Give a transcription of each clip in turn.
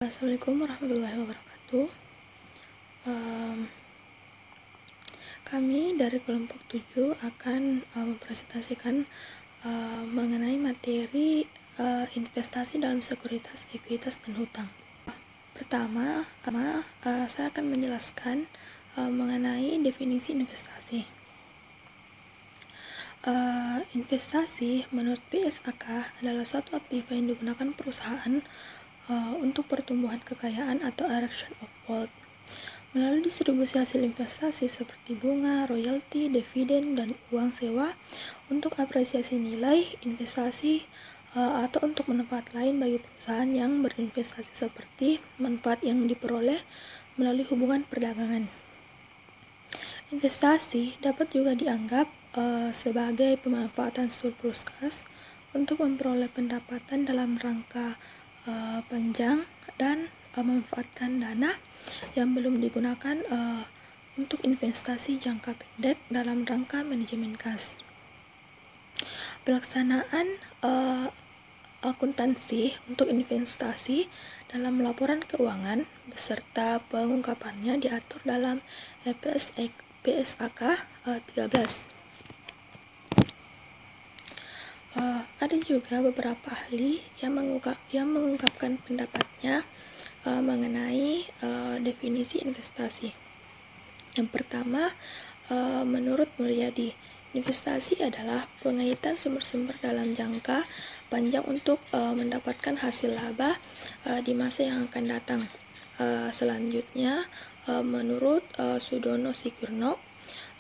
Assalamualaikum warahmatullahi wabarakatuh. Kami dari kelompok 7 akan mempresentasikan mengenai materi investasi dalam sekuritas, ekuitas, dan hutang. Pertama, saya akan menjelaskan mengenai definisi investasi. Investasi menurut PSAK adalah suatu aktiva yang digunakan perusahaan untuk pertumbuhan kekayaan atau erection of wealth melalui distribusi hasil investasi seperti bunga, royalti, dividen, dan uang sewa untuk apresiasi nilai investasi atau untuk manfaat lain bagi perusahaan yang berinvestasi seperti manfaat yang diperoleh melalui hubungan perdagangan. Investasi dapat juga dianggap sebagai pemanfaatan surplus kas untuk memperoleh pendapatan dalam rangka panjang dan memanfaatkan dana yang belum digunakan untuk investasi jangka pendek dalam rangka manajemen kas. Pelaksanaan akuntansi untuk investasi dalam laporan keuangan beserta pengungkapannya diatur dalam PSAK 13. Ada juga beberapa ahli yang mengungkapkan pendapatnya mengenai definisi investasi. Yang pertama, menurut Mulyadi, investasi adalah pengaitan sumber-sumber dalam jangka panjang untuk mendapatkan hasil laba di masa yang akan datang. Selanjutnya, menurut Sudono Sikirno,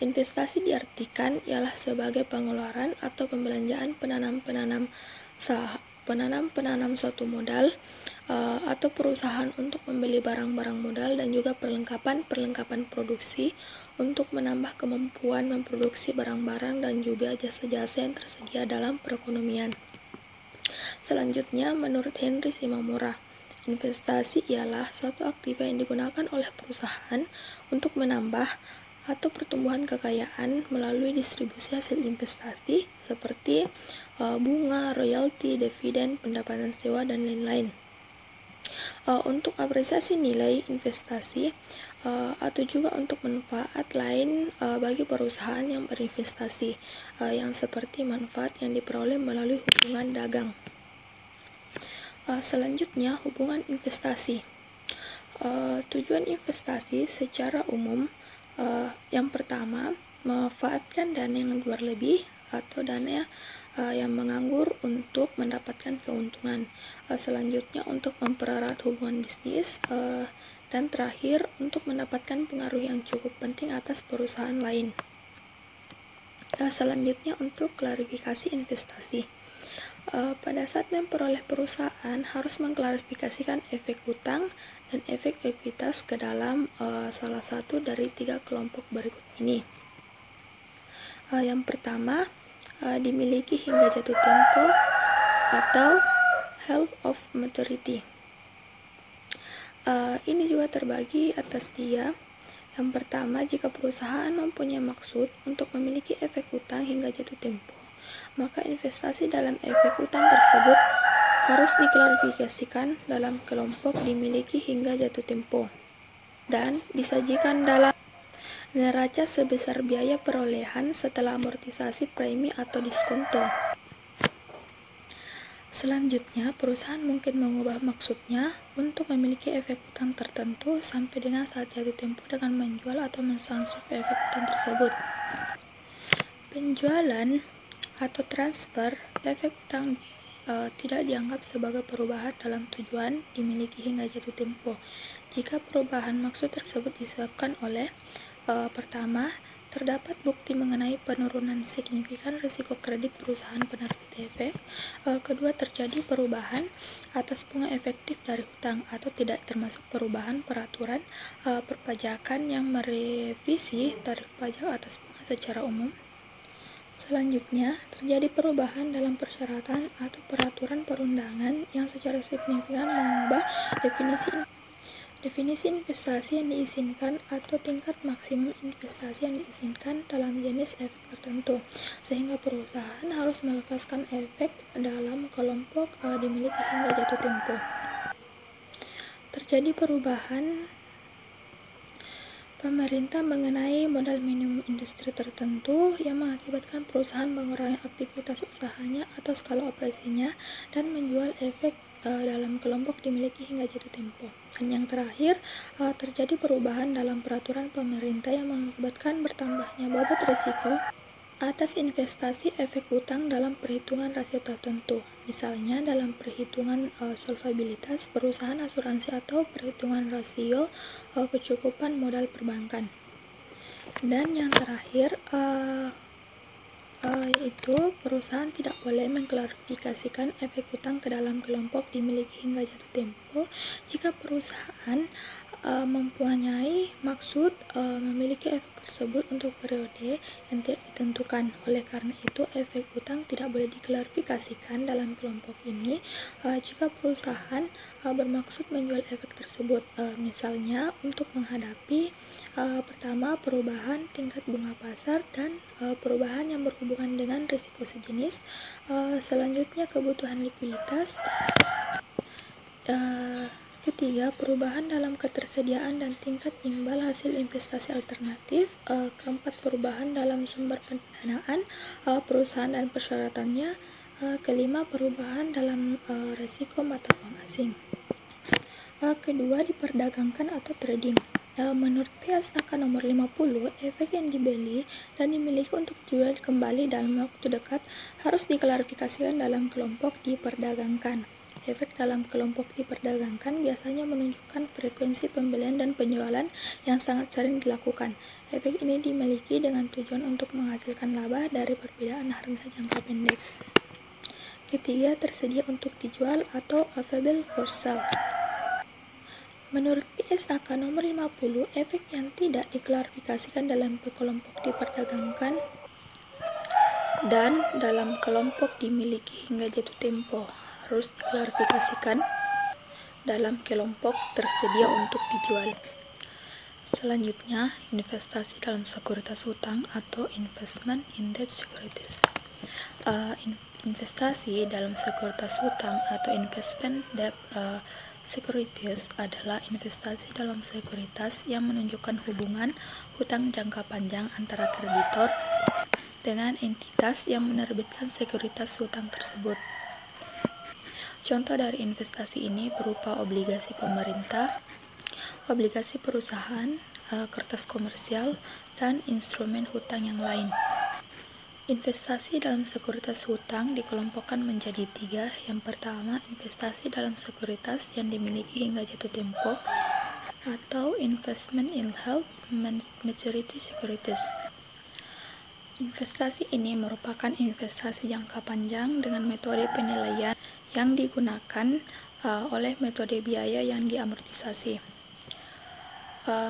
investasi diartikan ialah sebagai pengeluaran atau pembelanjaan penanam suatu modal atau perusahaan untuk membeli barang-barang modal dan juga perlengkapan produksi untuk menambah kemampuan memproduksi barang-barang dan juga jasa-jasa yang tersedia dalam perekonomian. Selanjutnya, menurut Henry Simamura, investasi ialah suatu aktiva yang digunakan oleh perusahaan untuk menambah atau pertumbuhan kekayaan melalui distribusi hasil investasi seperti bunga, royalti, dividen, pendapatan sewa, dan lain-lain. Untuk apresiasi nilai investasi atau juga untuk manfaat lain bagi perusahaan yang berinvestasi yang seperti manfaat yang diperoleh melalui hubungan dagang. Selanjutnya, hubungan investasi. Tujuan investasi secara umum yang pertama, memanfaatkan dana yang berlebih atau dana yang menganggur untuk mendapatkan keuntungan. Selanjutnya, untuk mempererat hubungan bisnis, dan terakhir, untuk mendapatkan pengaruh yang cukup penting atas perusahaan lain. Selanjutnya, untuk klarifikasi investasi. Pada saat memperoleh perusahaan harus mengklarifikasikan efek hutang dan efek ekuitas ke dalam salah satu dari 3 kelompok berikut ini. Yang pertama, dimiliki hingga jatuh tempo atau health of maturity. Ini juga terbagi atas 3. Yang pertama, jika perusahaan mempunyai maksud untuk memiliki efek hutang hingga jatuh tempo, maka investasi dalam efek hutang tersebut harus diklarifikasikan dalam kelompok dimiliki hingga jatuh tempo dan disajikan dalam neraca sebesar biaya perolehan setelah amortisasi premi atau diskonto. Selanjutnya, perusahaan mungkin mengubah maksudnya untuk memiliki efek hutang tertentu sampai dengan saat jatuh tempo dengan menjual atau mentransfer efek hutang tersebut. Penjualan atau transfer efek hutang tidak dianggap sebagai perubahan dalam tujuan dimiliki hingga jatuh tempo jika perubahan maksud tersebut disebabkan oleh pertama, terdapat bukti mengenai penurunan signifikan risiko kredit perusahaan penerbit efek. Kedua, terjadi perubahan atas bunga efektif dari hutang atau tidak termasuk perubahan peraturan perpajakan yang merevisi tarif pajak atas bunga secara umum. Selanjutnya, terjadi perubahan dalam persyaratan atau peraturan perundangan yang secara signifikan mengubah definisi investasi yang diizinkan atau tingkat maksimum investasi yang diizinkan dalam jenis efek tertentu, sehingga perusahaan harus melepaskan efek dalam kelompok dimiliki hingga jatuh tempo. terjadi perubahan pemerintah mengenai modal minimum industri tertentu yang mengakibatkan perusahaan mengurangi aktivitas usahanya atau skala operasinya dan menjual efek dalam kelompok dimiliki hingga jatuh tempo. Dan yang terakhir, terjadi perubahan dalam peraturan pemerintah yang mengakibatkan bertambahnya bobot risiko atas investasi efek utang dalam perhitungan rasio tertentu, misalnya dalam perhitungan solvabilitas perusahaan asuransi atau perhitungan rasio kecukupan modal perbankan. Dan yang terakhir, yaitu perusahaan tidak boleh mengklarifikasikan efek utang ke dalam kelompok dimiliki hingga jatuh tempo jika perusahaan mempunyai maksud memiliki efek tersebut untuk periode yang tidak ditentukan. Oleh karena itu, efek utang tidak boleh diklarifikasikan dalam kelompok ini jika perusahaan bermaksud menjual efek tersebut, misalnya untuk menghadapi pertama, perubahan tingkat bunga pasar dan perubahan yang berhubungan dengan risiko sejenis. Selanjutnya, kebutuhan likuiditas. Ketiga, perubahan dalam ketersediaan dan tingkat imbal hasil investasi alternatif. Keempat, perubahan dalam sumber pendanaan perusahaan dan persyaratannya. Kelima, perubahan dalam risiko mata uang asing. Kedua, diperdagangkan atau trading. Menurut PSAK nomor 50, efek yang dibeli dan dimiliki untuk dijual kembali dalam waktu dekat harus diklarifikasikan dalam kelompok diperdagangkan. Efek dalam kelompok diperdagangkan biasanya menunjukkan frekuensi pembelian dan penjualan yang sangat sering dilakukan. Efek ini dimiliki dengan tujuan untuk menghasilkan laba dari perbedaan harga jangka pendek. Ketiga, tersedia untuk dijual atau available for sale. Menurut PSAK nomor 50, efek yang tidak diklarifikasikan dalam kelompok diperdagangkan dan dalam kelompok dimiliki hingga jatuh tempo harus diklarifikasikan dalam kelompok tersedia untuk dijual. Selanjutnya, investasi dalam sekuritas hutang atau investment in debt securities. Investasi dalam sekuritas hutang atau investment debt securities adalah investasi dalam sekuritas yang menunjukkan hubungan hutang jangka panjang antara kreditor dengan entitas yang menerbitkan sekuritas hutang tersebut. Contoh dari investasi ini berupa obligasi pemerintah, obligasi perusahaan, kertas komersial, dan instrumen hutang yang lain. Investasi dalam sekuritas hutang dikelompokkan menjadi 3. Yang pertama, investasi dalam sekuritas yang dimiliki hingga jatuh tempo atau investment in held maturity securities. Investasi ini merupakan investasi jangka panjang dengan metode penilaian yang digunakan oleh metode biaya yang diamortisasi.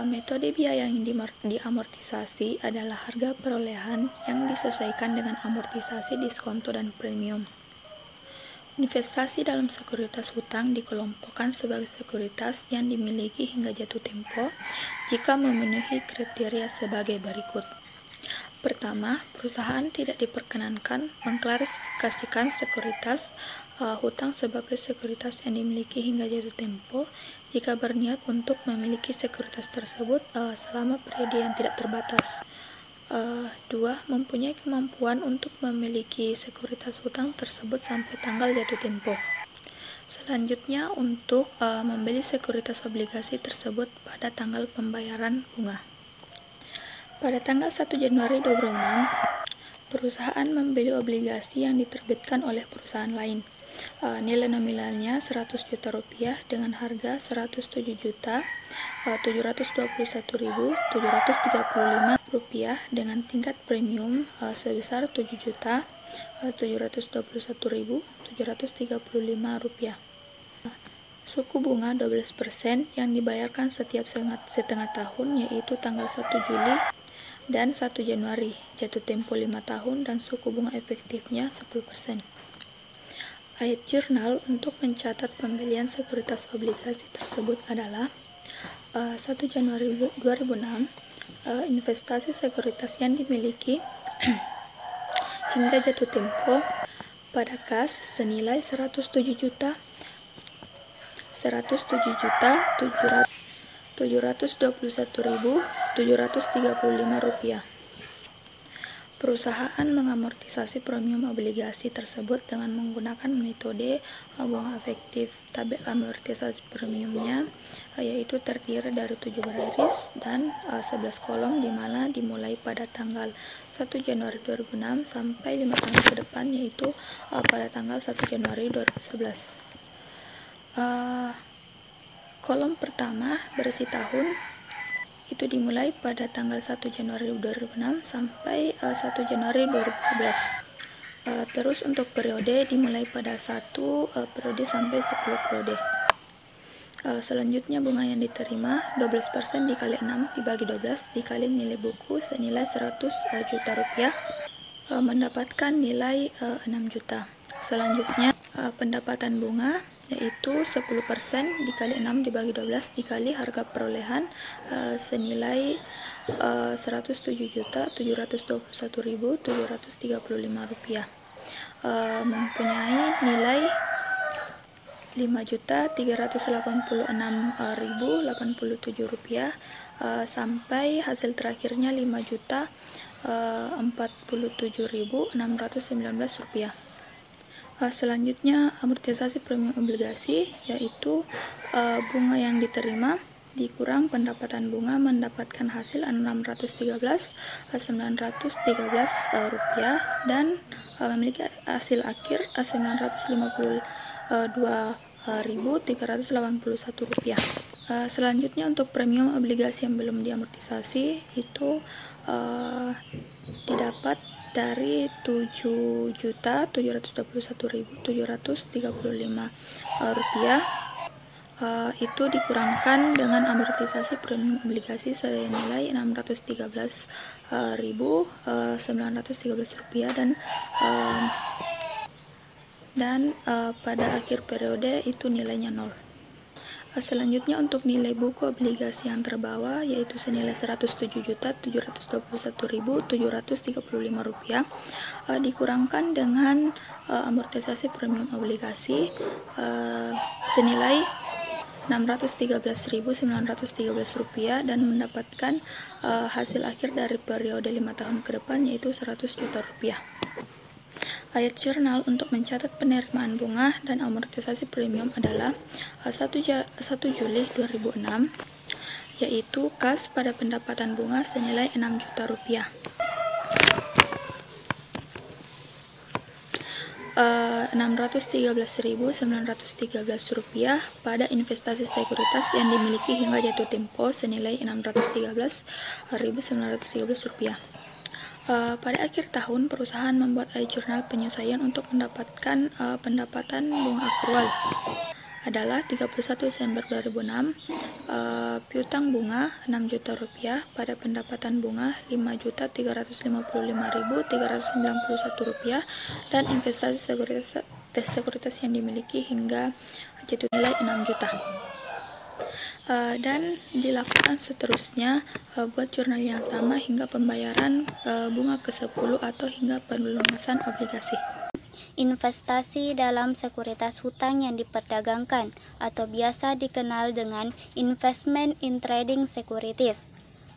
Metode biaya yang diamortisasi adalah harga perolehan yang disesuaikan dengan amortisasi, diskonto, dan premium. Investasi dalam sekuritas hutang dikelompokkan sebagai sekuritas yang dimiliki hingga jatuh tempo jika memenuhi kriteria sebagai berikut. Pertama, perusahaan tidak diperkenankan mengklarifikasikan sekuritas hutang sebagai sekuritas yang dimiliki hingga jatuh tempo jika berniat untuk memiliki sekuritas tersebut selama periode yang tidak terbatas. 2. Mempunyai kemampuan untuk memiliki sekuritas hutang tersebut sampai tanggal jatuh tempo. Selanjutnya, untuk membeli sekuritas obligasi tersebut pada tanggal pembayaran bunga. Pada tanggal 1 Januari 2006, perusahaan membeli obligasi yang diterbitkan oleh perusahaan lain. Nilai nominalnya 100 juta rupiah dengan harga 107.721.735 rupiah dengan tingkat premium sebesar 7.721.735 rupiah. Suku bunga 12% yang dibayarkan setiap setengah tahun, yaitu tanggal 1 Juli dan 1 Januari, jatuh tempo 5 tahun, dan suku bunga efektifnya 10%. Ayat jurnal untuk mencatat pembelian sekuritas obligasi tersebut adalah 1 Januari 2006, investasi sekuritas yang dimiliki hingga jatuh tempo pada kas senilai 107 juta Rp107.721.735. Perusahaan mengamortisasi premium obligasi tersebut dengan menggunakan metode bunga efektif. Tabel amortisasi premiumnya yaitu terdiri dari 7 baris dan 11 kolom, di mana dimulai pada tanggal 1 Januari 2006 sampai 5 tahun ke depan, yaitu pada tanggal 1 Januari 2011. Kolom pertama berisi tahun itu dimulai pada tanggal 1 Januari 2006 sampai 1 Januari 2011. Terus untuk periode dimulai pada 1 periode sampai 10 periode. Selanjutnya bunga yang diterima 12% dikali 6 dibagi 12 dikali nilai buku senilai 100 juta rupiah, mendapatkan nilai 6 juta. Selanjutnya pendapatan bunga yaitu 10% dikali 6 dibagi 12 dikali harga perolehan senilai Rp107.721.735, mempunyai nilai Rp5.386.087, sampai hasil terakhirnya Rp5.047.619. Selanjutnya amortisasi premium obligasi, yaitu bunga yang diterima dikurang pendapatan bunga, mendapatkan hasil Rp613.913 dan memiliki hasil akhir Rp952.381. Selanjutnya untuk premium obligasi yang belum diamortisasi itu didapat dari Rp7.721.735, itu dikurangkan dengan amortisasi premium obligasi senilai Rp613.913 dan pada akhir periode itu nilainya 0. Selanjutnya untuk nilai buku obligasi yang terbawa yaitu senilai Rp107.721.735, dikurangkan dengan amortisasi premium obligasi senilai Rp613.913 dan mendapatkan hasil akhir dari periode 5 tahun ke depan yaitu Rp100 juta. Ayat jurnal untuk mencatat penerimaan bunga dan amortisasi premium adalah 1 Juli 2006, yaitu kas pada pendapatan bunga senilai Rp6 juta. Rp613.913 pada investasi sekuritas yang dimiliki hingga jatuh tempo senilai Rp613.913. Pada akhir tahun, perusahaan membuat ayat jurnal penyesuaian untuk mendapatkan pendapatan bunga akrual adalah 31 Desember 2006, piutang bunga Rp6 juta pada pendapatan bunga Rp5.355.391 dan investasi sekuritas yang dimiliki hingga jatuh nilai Rp6 juta. Dan dilakukan seterusnya buat jurnal yang sama hingga pembayaran bunga ke-10 atau hingga pelunasan obligasi. Investasi dalam sekuritas hutang yang diperdagangkan atau biasa dikenal dengan investment in trading securities.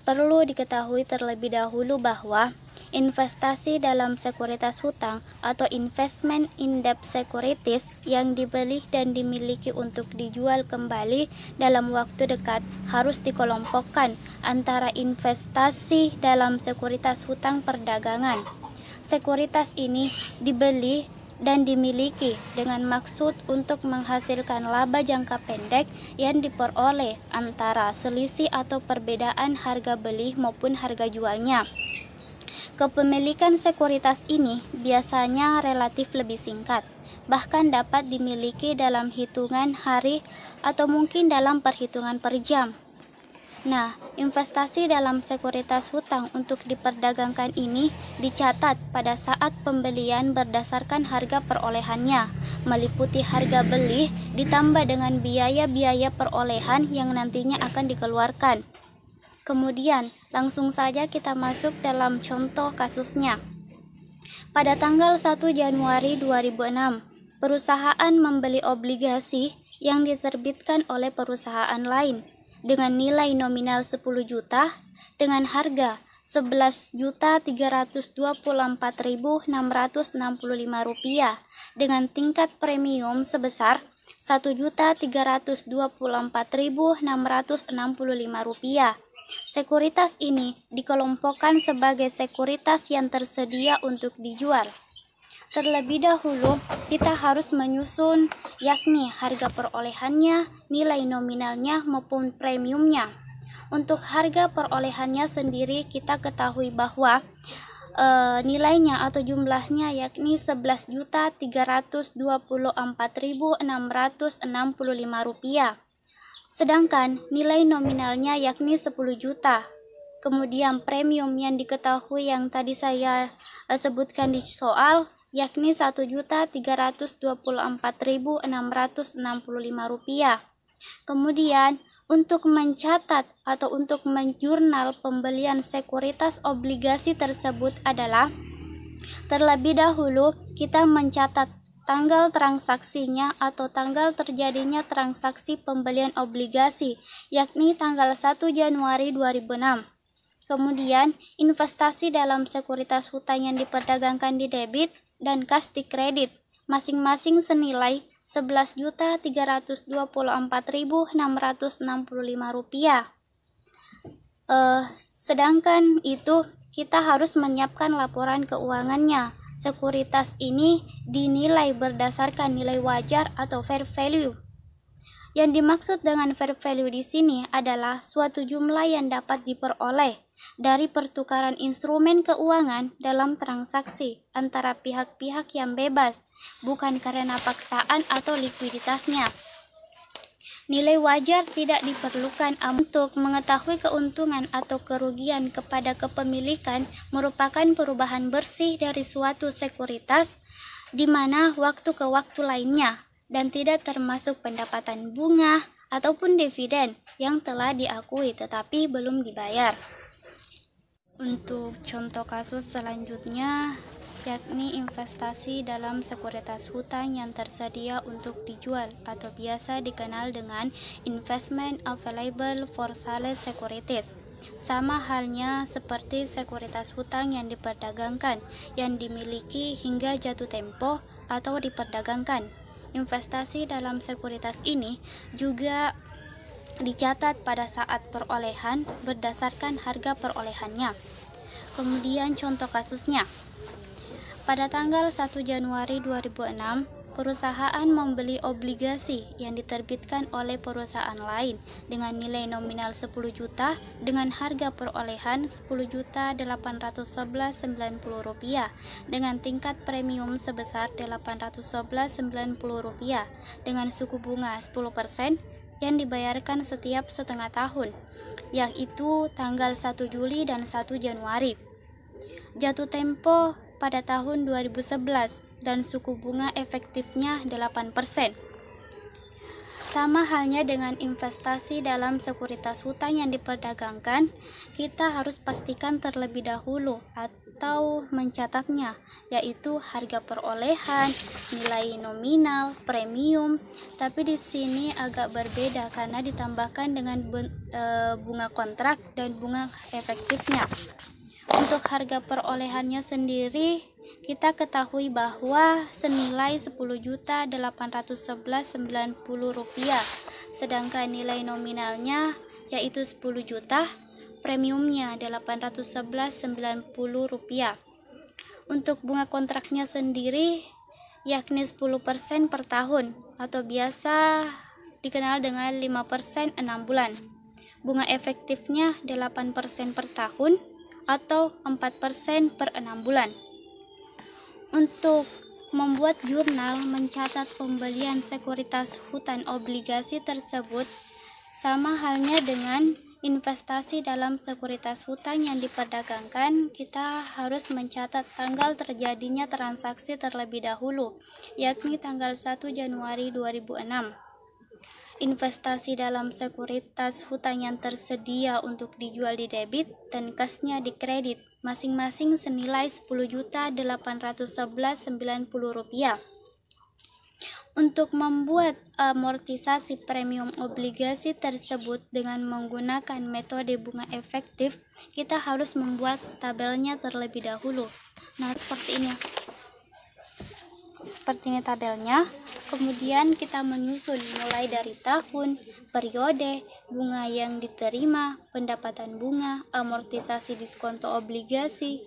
Perlu diketahui terlebih dahulu bahwa investasi dalam sekuritas hutang atau investment in debt securities yang dibeli dan dimiliki untuk dijual kembali dalam waktu dekat harus dikelompokkan antara investasi dalam sekuritas hutang perdagangan. Sekuritas ini dibeli dan dimiliki dengan maksud untuk menghasilkan laba jangka pendek yang diperoleh antara selisih atau perbedaan harga beli maupun harga jualnya. Kepemilikan sekuritas ini biasanya relatif lebih singkat, bahkan dapat dimiliki dalam hitungan hari atau mungkin dalam perhitungan per jam. Nah, investasi dalam sekuritas hutang untuk diperdagangkan ini dicatat pada saat pembelian berdasarkan harga perolehannya, meliputi harga beli ditambah dengan biaya-biaya perolehan yang nantinya akan dikeluarkan. Kemudian, langsung saja kita masuk dalam contoh kasusnya. Pada tanggal 1 Januari 2006, perusahaan membeli obligasi yang diterbitkan oleh perusahaan lain dengan nilai nominal 10 juta dengan harga Rp11.324.665 dengan tingkat premium sebesar Rp1.324.665. Sekuritas ini dikelompokkan sebagai sekuritas yang tersedia untuk dijual. Terlebih dahulu, kita harus menyusun yakni harga perolehannya, nilai nominalnya maupun premiumnya. Untuk harga perolehannya sendiri kita ketahui bahwa nilainya atau jumlahnya yakni Rp11.324.665. Sedangkan nilai nominalnya yakni 10 juta. Kemudian premium yang diketahui yang tadi saya sebutkan di soal yakni Rp1.324.665. Kemudian untuk mencatat atau untuk menjurnal pembelian sekuritas obligasi tersebut adalah terlebih dahulu kita mencatat tanggal transaksinya atau tanggal terjadinya transaksi pembelian obligasi, yakni tanggal 1 Januari 2006. Kemudian, investasi dalam sekuritas hutang yang diperdagangkan di debit dan kas di kredit, masing-masing senilai Rp11.324.665. Sedangkan itu kita harus menyiapkan laporan keuangannya. Sekuritas ini dinilai berdasarkan nilai wajar atau fair value. Yang dimaksud dengan fair value di sini adalah suatu jumlah yang dapat diperoleh dari pertukaran instrumen keuangan dalam transaksi antara pihak-pihak yang bebas, bukan karena paksaan atau likuiditasnya. Nilai wajar tidak diperlukan untuk mengetahui keuntungan atau kerugian kepada kepemilikan merupakan perubahan bersih dari suatu sekuritas di mana waktu ke waktu lainnya dan tidak termasuk pendapatan bunga ataupun dividen yang telah diakui tetapi belum dibayar. Untuk contoh kasus selanjutnya yakni investasi dalam sekuritas hutang yang tersedia untuk dijual atau biasa dikenal dengan investment available for sale securities. Sama halnya seperti sekuritas hutang yang diperdagangkan yang dimiliki hingga jatuh tempo atau diperdagangkan. Investasi dalam sekuritas ini juga dicatat pada saat perolehan berdasarkan harga perolehannya. Kemudian contoh kasusnya. Pada tanggal 1 Januari 2006, perusahaan membeli obligasi yang diterbitkan oleh perusahaan lain dengan nilai nominal 10 juta dengan harga perolehan Rp10.811.90 dengan tingkat premium sebesar Rp811.90 dengan suku bunga 10% yang dibayarkan setiap setengah tahun, yaitu tanggal 1 Juli dan 1 Januari. Jatuh tempo pada tahun 2011 dan suku bunga efektifnya 8%. Sama halnya dengan investasi dalam sekuritas hutang yang diperdagangkan, kita harus pastikan terlebih dahulu atau mencatatnya, yaitu harga perolehan, nilai nominal, premium. Tapi di sini agak berbeda karena ditambahkan dengan bunga kontrak dan bunga efektifnya. Untuk harga perolehannya sendiri, kita ketahui bahwa senilai Rp10.811.90, sedangkan nilai nominalnya yaitu 10 juta, premiumnya Rp811.90. Untuk bunga kontraknya sendiri yakni 10% per tahun atau biasa dikenal dengan 5% 6 bulan. Bunga efektifnya 8% per tahun atau 4% per 6 bulan. Untuk membuat jurnal mencatat pembelian sekuritas hutang obligasi tersebut sama halnya dengan investasi dalam sekuritas hutang yang diperdagangkan, kita harus mencatat tanggal terjadinya transaksi terlebih dahulu, yakni tanggal 1 Januari 2006. Investasi dalam sekuritas hutang yang tersedia untuk dijual di debit dan kasnya di kredit, masing-masing senilai Rp10.811.90. Untuk membuat amortisasi premium obligasi tersebut dengan menggunakan metode bunga efektif, kita harus membuat tabelnya terlebih dahulu. Nah, seperti ini tabelnya. Kemudian kita menyusun mulai dari tahun, periode, bunga yang diterima, pendapatan bunga, amortisasi diskonto obligasi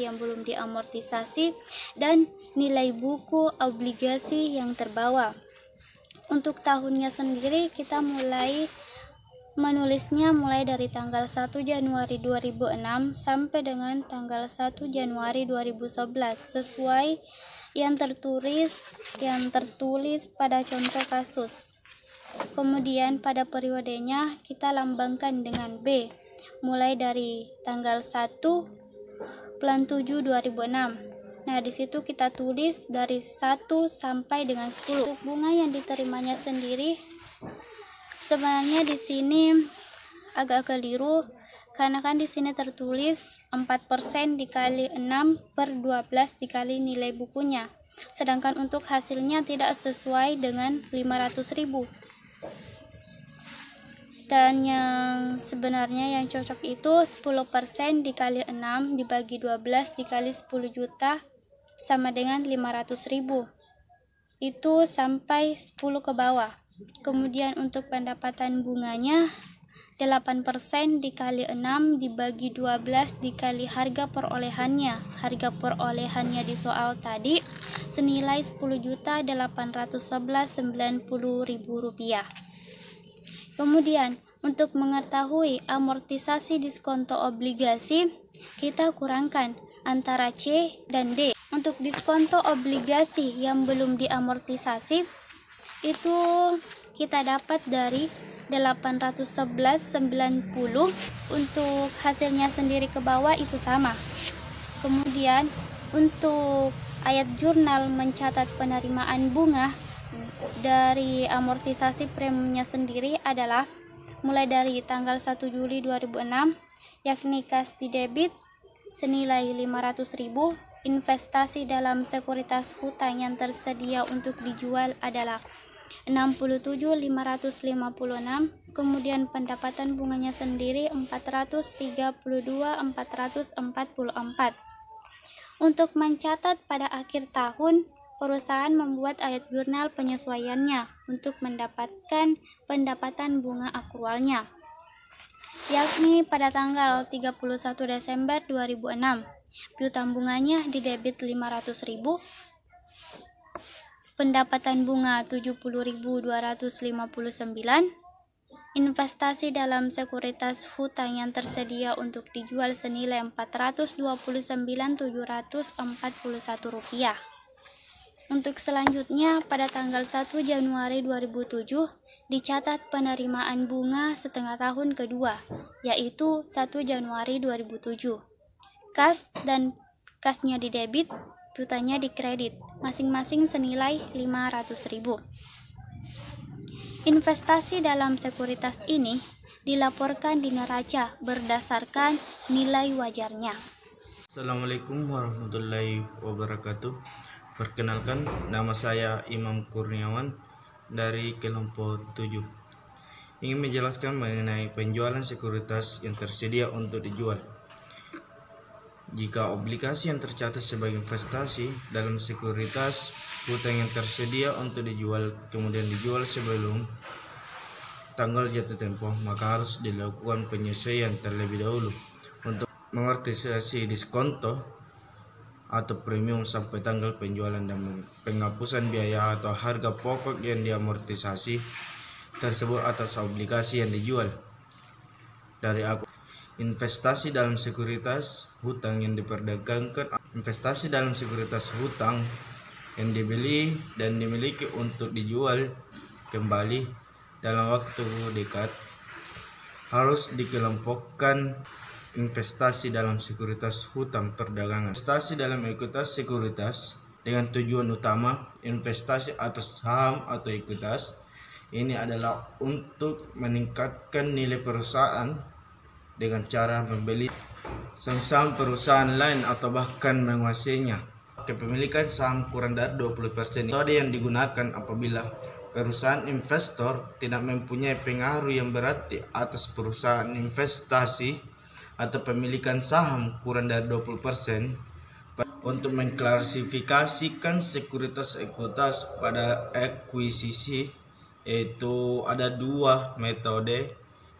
yang belum diamortisasi, dan nilai buku obligasi yang terbawa. Untuk tahunnya sendiri kita menulisnya mulai dari tanggal 1 Januari 2006 sampai dengan tanggal 1 Januari 2011 sesuai yang tertulis pada contoh kasus. Kemudian pada periodenya kita lambangkan dengan B mulai dari tanggal 1 bulan 7 2006. Nah, di situ kita tulis dari 1 sampai dengan 10. Untuk bunga yang diterimanya sendiri sebenarnya di sini agak keliru karena kan di sini tertulis 4% dikali 6 per 12 dikali nilai bukunya. Sedangkan untuk hasilnya tidak sesuai dengan 500.000. Dan yang sebenarnya yang cocok itu 10% dikali 6 dibagi 12 dikali 10 juta sama dengan 500.000. Itu sampai 10 ke bawah. Kemudian untuk pendapatan bunganya 8% dikali 6 dibagi 12 dikali harga perolehannya. Harga perolehannya di soal tadi senilai Rp10.811.90.000. Kemudian untuk mengetahui amortisasi diskonto obligasi, kita kurangkan antara C dan D. Untuk diskonto obligasi yang belum diamortisasi itu kita dapat dari 811.90. Untuk hasilnya sendiri ke bawah itu sama. Kemudian untuk ayat jurnal mencatat penerimaan bunga dari amortisasi premiumnya sendiri adalah mulai dari tanggal 1 Juli 2006, yakni kas di debit senilai 500.000, investasi dalam sekuritas hutang yang tersedia untuk dijual adalah 67.556, kemudian pendapatan bunganya sendiri 432.444. Untuk mencatat pada akhir tahun, perusahaan membuat ayat jurnal penyesuaiannya untuk mendapatkan pendapatan bunga akrualnya, yakni pada tanggal 31 Desember 2006, piutang bunganya di debit 500.000, pendapatan bunga 70.259, investasi dalam sekuritas hutang yang tersedia untuk dijual senilai Rp429.741. Untuk selanjutnya pada tanggal 1 Januari 2007 dicatat penerimaan bunga setengah tahun kedua, yaitu 1 Januari 2007. Kas dan kasnya di debit, piutangnya di kredit, masing-masing senilai 500.000. Investasi dalam sekuritas ini dilaporkan di neraca berdasarkan nilai wajarnya. Assalamualaikum warahmatullahi wabarakatuh. Perkenalkan, nama saya Imam Kurniawan dari kelompok 7. Ingin menjelaskan mengenai penjualan sekuritas yang tersedia untuk dijual. Jika obligasi yang tercatat sebagai investasi dalam sekuritas hutang yang tersedia untuk dijual kemudian dijual sebelum tanggal jatuh tempo, maka harus dilakukan penyesuaian terlebih dahulu untuk mengamortisasi diskonto atau premium sampai tanggal penjualan dan penghapusan biaya atau harga pokok yang diamortisasi tersebut atas obligasi yang dijual. Dari aku, investasi dalam sekuritas hutang yang diperdagangkan, investasi dalam sekuritas hutang yang dibeli dan dimiliki untuk dijual kembali dalam waktu dekat harus dikelompokkan investasi dalam sekuritas hutang perdagangan. Investasi dalam ekuitas sekuritas dengan tujuan utama investasi atas saham atau ekuitas ini adalah untuk meningkatkan nilai perusahaan dengan cara membeli saham perusahaan lain atau bahkan menguasainya. kepemilikan saham kurang dari 20%. Metode yang digunakan apabila perusahaan investor tidak mempunyai pengaruh yang berarti atas perusahaan investasi atau pemilikan saham kurang dari 20%. Untuk mengklasifikasikan sekuritas ekuitas pada akuisisi, yaitu ada dua metode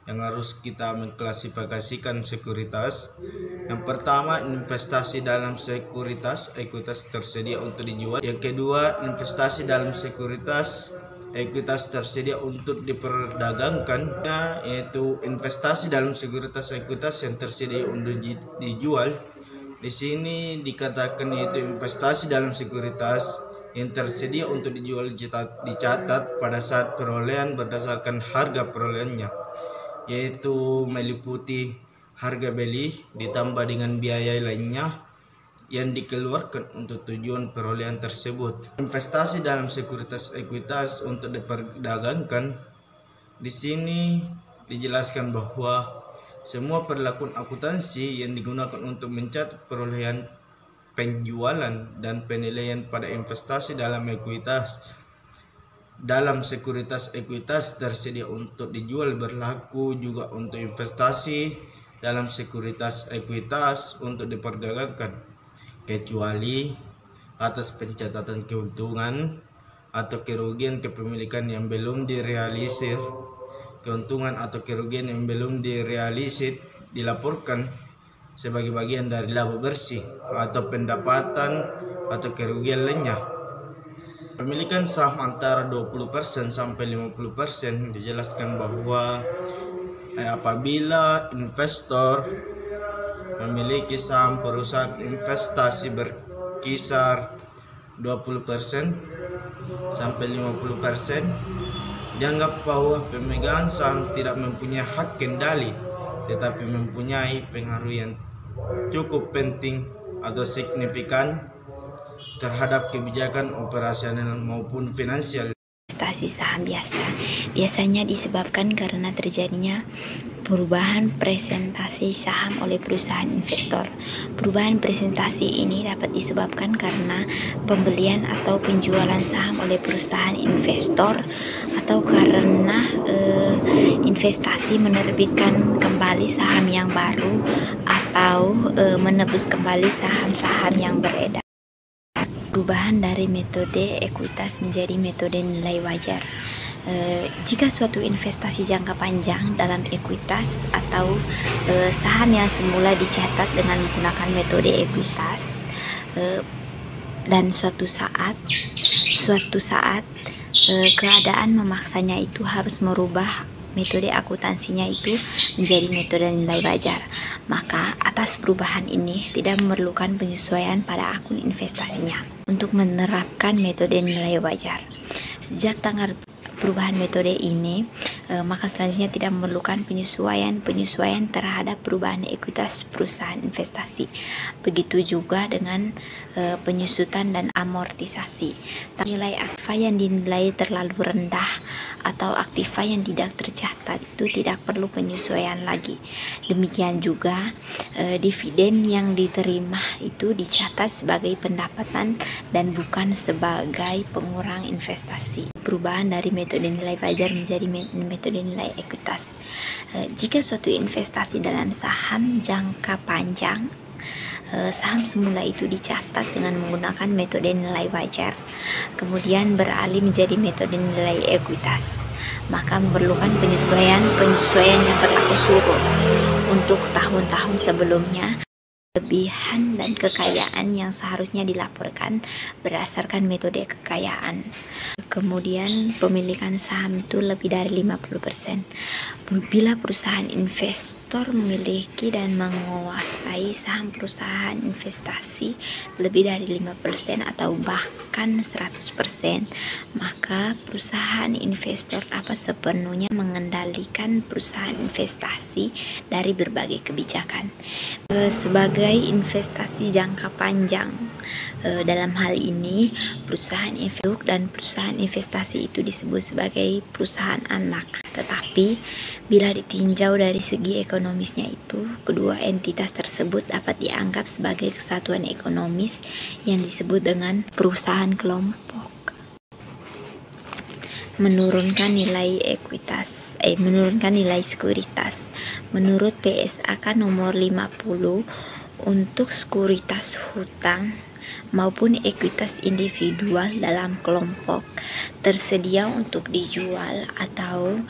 yang harus kita mengklasifikasikan sekuritas. Yang pertama, investasi dalam sekuritas ekuitas tersedia untuk dijual. Yang kedua, investasi dalam sekuritas ekuitas tersedia untuk diperdagangkan, yaitu investasi dalam sekuritas ekuitas yang tersedia untuk dijual. Di sini dikatakan yaitu investasi dalam sekuritas yang tersedia untuk dijual dicatat pada saat perolehan berdasarkan harga perolehannya, yaitu meliputi harga beli ditambah dengan biaya lainnya yang dikeluarkan untuk tujuan perolehan tersebut. Investasi dalam sekuritas ekuitas untuk diperdagangkan, di sini dijelaskan bahwa semua perlakuan akuntansi yang digunakan untuk mencatat perolehan penjualan dan penilaian pada investasi dalam ekuitas dalam sekuritas ekuitas tersedia untuk dijual berlaku juga untuk investasi dalam sekuritas ekuitas untuk diperdagangkan, kecuali atas pencatatan keuntungan atau kerugian kepemilikan yang belum direalisir. Keuntungan atau kerugian yang belum direalisir dilaporkan sebagai bagian dari laba bersih atau pendapatan atau kerugian lainnya. Pemilikan saham antara 20% sampai 50% dijelaskan bahwa apabila investor memiliki saham perusahaan investasi berkisar 20% sampai 50%, dianggap bahwa pemegang saham tidak mempunyai hak kendali tetapi mempunyai pengaruh yang cukup penting atau signifikan terhadap kebijakan operasional maupun finansial. Investasi saham biasanya disebabkan karena terjadinya perubahan presentasi saham oleh perusahaan investor. Perubahan presentasi ini dapat disebabkan karena pembelian atau penjualan saham oleh perusahaan investor atau karena investasi menerbitkan kembali saham yang baru atau menebus kembali saham-saham yang beredar. Perubahan dari metode ekuitas menjadi metode nilai wajar. Jika suatu investasi jangka panjang dalam ekuitas atau saham yang semula dicatat dengan menggunakan metode ekuitas dan suatu saat keadaan memaksanya itu harus merubah metode akuntansinya itu menjadi metode nilai wajar, maka atas perubahan ini tidak memerlukan penyesuaian pada akun investasinya untuk menerapkan metode nilai wajar. Sejak tanggal perubahan metode ini, maka selanjutnya tidak memerlukan penyesuaian terhadap perubahan ekuitas perusahaan investasi. Begitu juga dengan penyusutan dan amortisasi. Nilai aktiva yang dinilai terlalu rendah atau aktiva yang tidak tercatat itu tidak perlu penyesuaian lagi. Demikian juga dividen yang diterima itu dicatat sebagai pendapatan dan bukan sebagai pengurang investasi. Perubahan dari metode nilai wajar menjadi metode nilai ekuitas. Jika suatu investasi dalam saham jangka panjang, saham semula itu dicatat dengan menggunakan metode nilai wajar, kemudian beralih menjadi metode nilai ekuitas, maka memerlukan penyesuaian yang berlaku surut untuk tahun-tahun sebelumnya. Kelebihan dan kekayaan yang seharusnya dilaporkan berdasarkan metode kekayaan. Kemudian pemilikan saham itu lebih dari 50%. Bila perusahaan investor memiliki dan menguasai saham perusahaan investasi lebih dari 5% atau bahkan 100%, maka perusahaan investor dapat sepenuhnya mengendalikan perusahaan investasi dari berbagai kebijakan. Sebagai sebagai investasi jangka panjang. Dalam hal ini, perusahaan efek dan perusahaan investasi itu disebut sebagai perusahaan anak. Tetapi, bila ditinjau dari segi ekonomisnya itu, kedua entitas tersebut dapat dianggap sebagai kesatuan ekonomis yang disebut dengan perusahaan kelompok. Menurunkan nilai sekuritas. Menurut PSAK nomor 50, untuk sekuritas hutang maupun ekuitas individual dalam kelompok tersedia untuk dijual atau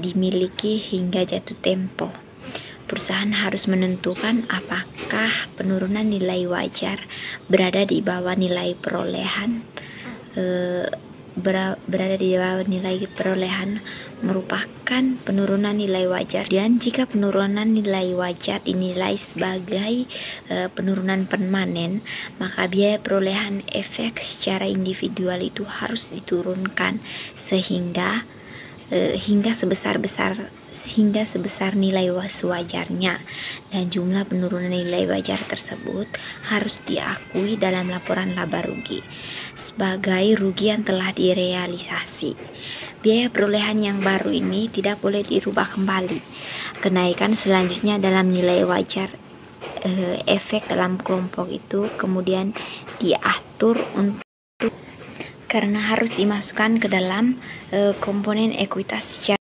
dimiliki hingga jatuh tempo. Perusahaan harus menentukan apakah penurunan nilai wajar berada di bawah nilai perolehan merupakan penurunan nilai wajar, dan jika penurunan nilai wajar dinilai sebagai penurunan permanen, maka biaya perolehan efek secara individual itu harus diturunkan sehingga sebesar nilai sewajarnya, dan jumlah penurunan nilai wajar tersebut harus diakui dalam laporan laba rugi sebagai rugi yang telah direalisasi. Biaya perolehan yang baru ini tidak boleh dirubah kembali. Kenaikan selanjutnya dalam nilai wajar efek dalam kelompok itu kemudian diatur karena harus dimasukkan ke dalam komponen ekuitas secara